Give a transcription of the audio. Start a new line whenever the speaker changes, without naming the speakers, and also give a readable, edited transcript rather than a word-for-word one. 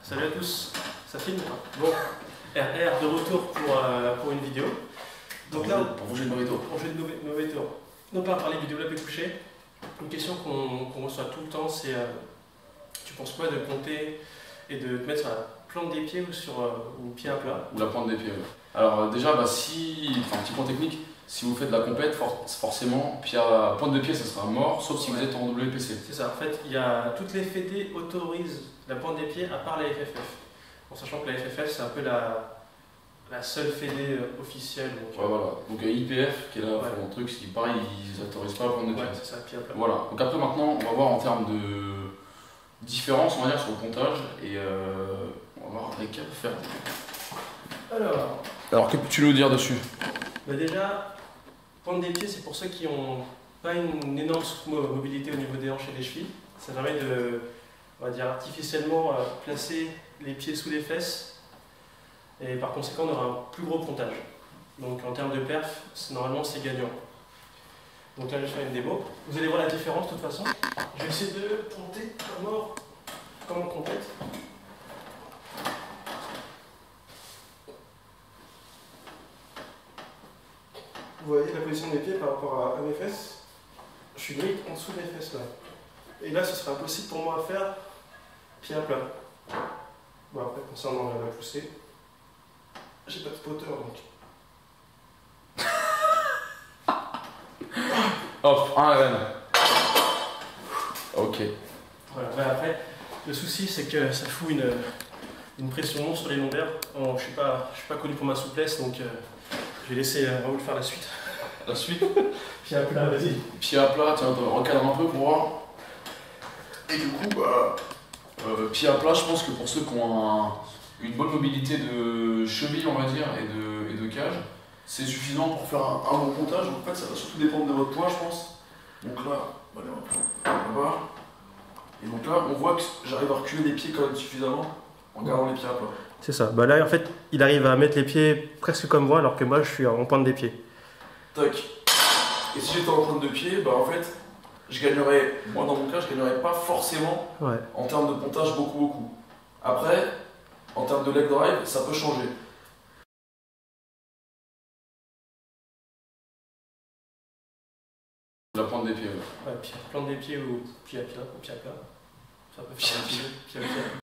Salut à tous, ça filme hein. Bon, RR de retour pour une vidéo. Donc là,
pour jouer de mauvais tour.
Pour jouer de mauvais tour. Non pas parler du développé couché. Une question qu'on reçoit tout le temps, c'est tu penses quoi de compter et de te mettre sur la plante des pieds ou sur ou pied à plat?
Ou la pointe des pieds, oui. Alors déjà, un petit point technique, si vous faites de la compète, forcément, pointe de pied, ça sera mort, sauf si vous êtes en WPC.
C'est ça, en fait, toutes les fédés autorisent la pointe des pieds à part la FFF. En sachant que la FFF, c'est un peu la seule fédé officielle. Donc,
ouais, voilà. Donc IPF, qui est là, mon truc, c'est pareil, ils n'autorisent pas la pointe de pied.
Ouais, c'est ça, pied à plat.
Voilà. Donc après, maintenant, on va voir en termes de différence, on va dire, sur le pontage, et on va voir avec quel faire. Alors, que peux-tu nous dire dessus?
Bah déjà, pointe des pieds, c'est pour ceux qui n'ont pas une énorme mobilité au niveau des hanches et des chevilles. Ça permet de, on va dire, artificiellement placer les pieds sous les fesses. Et par conséquent, on aura un plus gros pontage. Donc en termes de perf, normalement, c'est gagnant. Donc là, je vais faire une démo. Vous allez voir la différence de toute façon. Je vais essayer de ponter comme on compète. Vous voyez la position des pieds par rapport à mes fesses? Je suis limite en dessous des fesses là. Et là, ce sera impossible pour moi à faire pied à plat. Bon, après, concernant la poussée, j'ai pas de spotter donc.
Hop, un RN. Ok.
Voilà, mais après, le souci c'est que ça fout une pression monstre sur les lombaires. Je suis pas connu pour ma souplesse donc je vais laisser Raoul faire la suite.
La suite?
Pied à plat, vas-y.
Pied à plat, tiens, recadre un peu pour voir. Et du coup, pied à plat, je pense que pour ceux qui ont une bonne mobilité de cheville, on va dire, et de cage, c'est suffisant pour faire un bon pontage. En fait, ça va surtout dépendre de votre poids, je pense. Donc là, allez, on va voir. Et donc là, on voit que j'arrive à reculer les pieds quand même suffisamment en gardant les pieds à plat.
C'est ça. Bah là, en fait, il arrive à mettre les pieds presque comme moi, alors que moi, je suis en pointe des pieds.
Tac. Et si j'étais en pointe de pied, bah en fait, je gagnerais, moi dans mon cas, je gagnerais pas forcément en termes de pontage beaucoup. Après, en termes de leg drive, ça peut changer. La pointe des pieds,
ouais. Ouais, plante des pieds ou pied à plat, Ça peut faire pied à pied.